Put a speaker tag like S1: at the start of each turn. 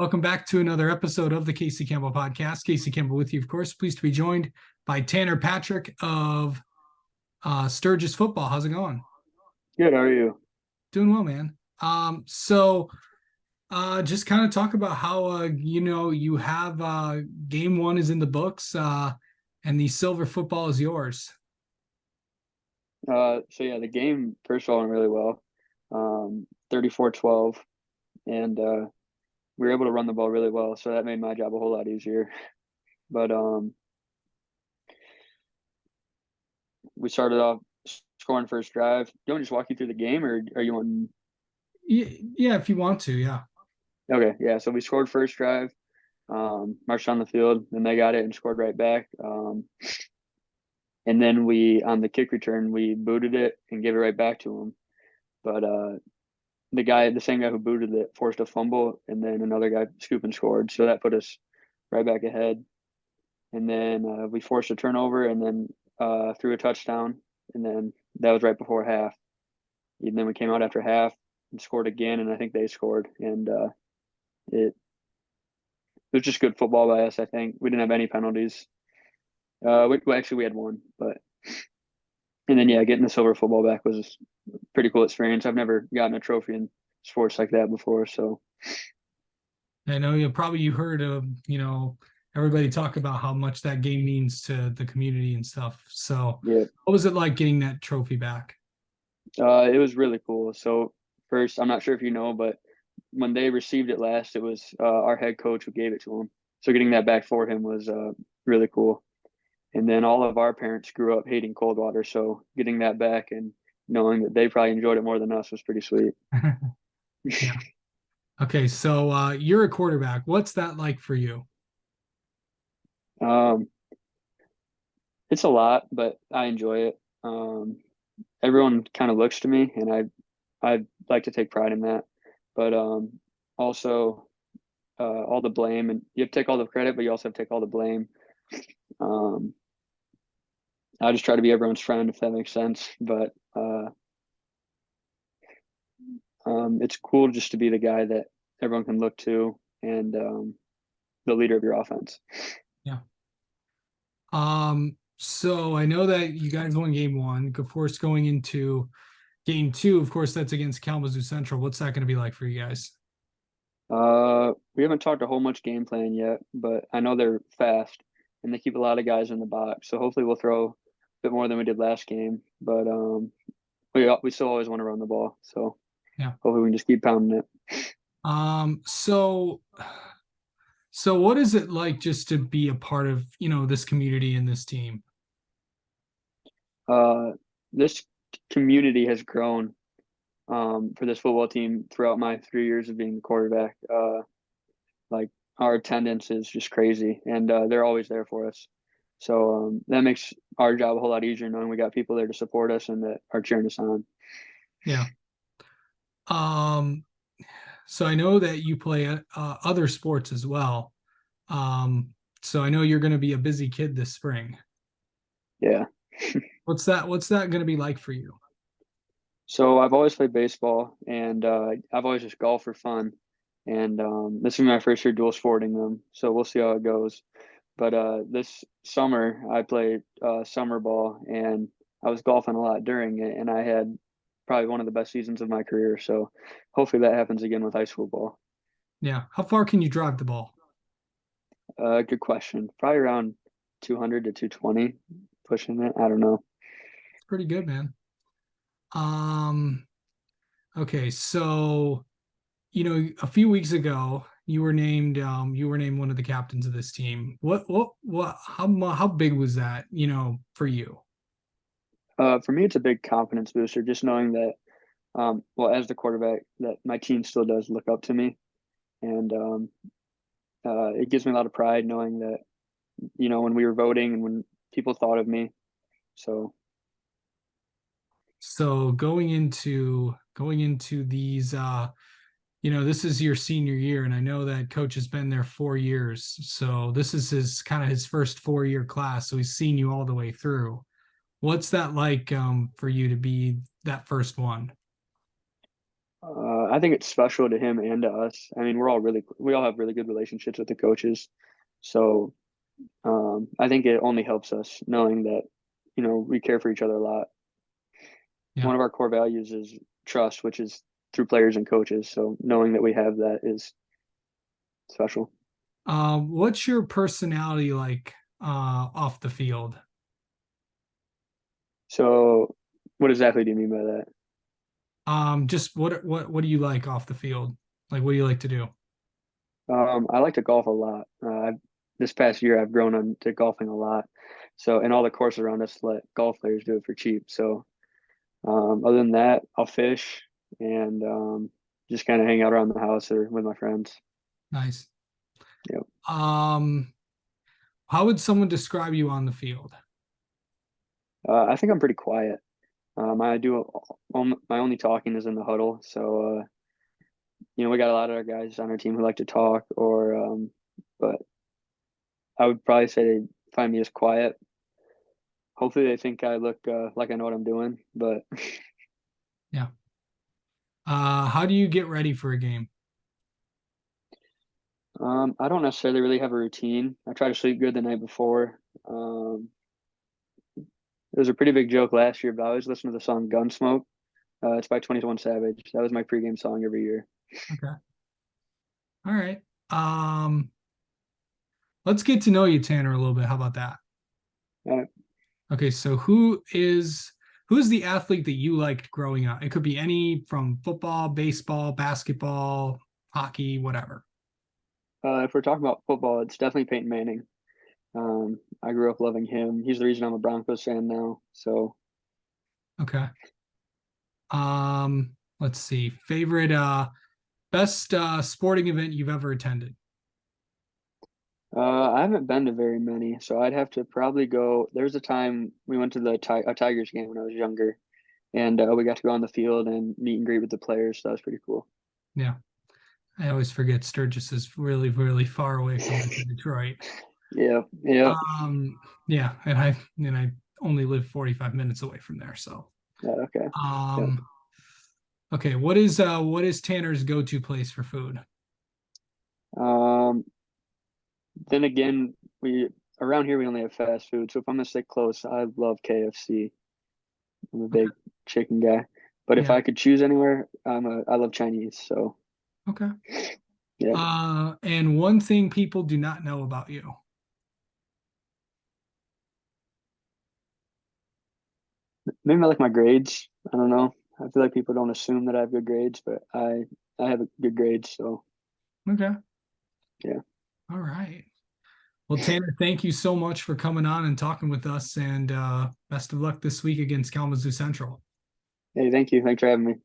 S1: Welcome back to another episode of the Casey Campbell Podcast. Casey Campbell with you, of course. Pleased to be joined by Tanner Patrick of Sturgis Football. How's it going?
S2: Good, how are you?
S1: Doing well, man. Just kind of talk about how you have game one is in the books, and the silver football is yours.
S2: The game first of all went really well. 34-12, and we were able to run the ball really well, so that made my job a whole lot easier. But we started off scoring first drive. Do you want to just walk you through the game, or are you on?
S1: Yeah, if you want to, yeah.
S2: Okay, yeah. So we scored first drive, marched on the field, and they got it and scored right back. And then we on the kick return we booted it and gave it right back to them. But the same guy who booted it forced a fumble, and then another guy scooped and scored. So that put us right back ahead. And then we forced a turnover, and then threw a touchdown, and then that was right before half. And then we came out after half and scored again, and I think they scored. And it was just good football by us. I think we didn't have any penalties. Actually, we had one, but and then getting the silver football back was a pretty cool experience. I've never gotten a trophy in sports like that before, so.
S1: I know you heard of everybody talk about how much that game means to the community and stuff. So
S2: Yeah,
S1: what was it like getting that trophy back?
S2: it was really cool. So first, I'm not sure if you know, but when they received it last, it was our head coach who gave it to him. So getting that back for him was really cool. And then all of our parents grew up hating Coldwater, so getting that back and knowing that they probably enjoyed it more than us was pretty sweet.
S1: Yeah. Okay, so you're a quarterback. What's that like for you?
S2: Um, it's a lot, but I enjoy it. Everyone kind of looks to me, and I like to take pride in that. But also all the blame, and you have to take all the credit, but you also have to take all the blame. Um, I just try to be everyone's friend, if that makes sense. But it's cool just to be the guy that everyone can look to, and the leader of your offense.
S1: Yeah. So I know that you guys won game one. Of course, going into game two, of course, that's against Kalamazoo Central. What's that going to be like for you guys?
S2: We haven't talked a whole much game plan yet, but I know they're fast and they keep a lot of guys in the box. So hopefully we'll throw a bit more than we did last game. But we still always want to run the ball. So
S1: Yeah.
S2: hopefully we can just keep pounding it.
S1: So what is it like just to be a part of, this community and this team?
S2: This community has grown for this football team throughout my 3 years of being the quarterback. Like our attendance is just crazy, and they're always there for us. So that makes our job a whole lot easier knowing we got people there to support us and that are cheering us on.
S1: Yeah. Um, so I know that you play other sports as well. Um, so I know you're going to be a busy kid this spring.
S2: Yeah.
S1: What's that going to be like for you?
S2: So I've always played baseball, and I've always just golfed for fun. And this is my first year dual sporting them, so we'll see how it goes. But this summer I played summer ball, and I was golfing a lot during it, and I had probably one of the best seasons of my career. So hopefully that happens again with high school ball.
S1: Yeah. How far can you drive the ball?
S2: Good question. Probably around 200 to 220, pushing it. I don't know.
S1: It's pretty good, man. Um, okay, so a few weeks ago you were named one of the captains of this team. What how big was that, for you?
S2: For me, it's a big confidence booster, just knowing that, well, as the quarterback, that my team still does look up to me, and it gives me a lot of pride knowing that, when we were voting and when people thought of me. So
S1: So going into these this is your senior year, and I know that coach has been there 4 years. So this is his kind of his first 4 year class. So he's seen you all the way through. What's that like for you to be that first one?
S2: I think it's special to him and to us. I mean, we all have really good relationships with the coaches. So I think it only helps us knowing that, we care for each other a lot.
S1: Yeah.
S2: One of our core values is trust, which is through players and coaches. So knowing that we have that is special.
S1: What's your personality like off the field?
S2: So what exactly do you mean by that?
S1: Just what do you like off the field? Like what do you like to do?
S2: I like to golf a lot. This past year, I've grown into golfing a lot. So, and all the courses around us let golf players do it for cheap. So, other than that, I'll fish and just kind of hang out around the house or with my friends.
S1: Nice.
S2: Yep.
S1: Um, how would someone describe you on the field?
S2: I think I'm pretty quiet. I do my only talking is in the huddle. So, we got a lot of our guys on our team who like to talk, but I would probably say they find me as quiet. Hopefully, they think I look like I know what I'm doing. But
S1: Yeah. How do you get ready for a game?
S2: I don't necessarily really have a routine. I try to sleep good the night before. It was a pretty big joke last year, but I always listen to the song Gunsmoke. It's by 21 Savage. That was my pregame song every year.
S1: Okay. All right. Um, let's get to know you, Tanner, a little bit. How about that?
S2: Uh,
S1: Okay, so who's the athlete that you liked growing up? It could be any from football, baseball, basketball, hockey, whatever.
S2: if we're talking about football, it's definitely Peyton Manning. I grew up loving him. He's the reason I'm a Broncos fan now. So
S1: Okay. Let's see. Favorite best sporting event you've ever attended.
S2: I haven't been to very many, so I'd have to probably go. There was a time we went to a Tigers game when I was younger, and we got to go on the field and meet and greet with the players. So that was pretty cool.
S1: Yeah. I always forget Sturgis is really, really far away from Detroit.
S2: Yeah, yeah,
S1: Um, yeah, and I only live 45 minutes away from there. So
S2: yeah. Okay. Yeah.
S1: um okay, what is Tanner's go-to place for food?
S2: Um, then again, we around here we only have fast food, so if I'm gonna stay close, I love KFC. I'm a
S1: Okay.
S2: big chicken guy, but if
S1: Yeah.
S2: I could choose anywhere, I love Chinese. So
S1: Okay.
S2: yeah,
S1: And one thing people do not know about you.
S2: maybe I like my grades. I don't know. I feel like people don't assume that I have good grades, but I have a good grades. So
S1: Okay.
S2: yeah.
S1: All right. Well, Tanner, thank you so much for coming on and talking with us, and best of luck this week against Kalamazoo Central.
S2: Hey, thank you. Thanks for having me.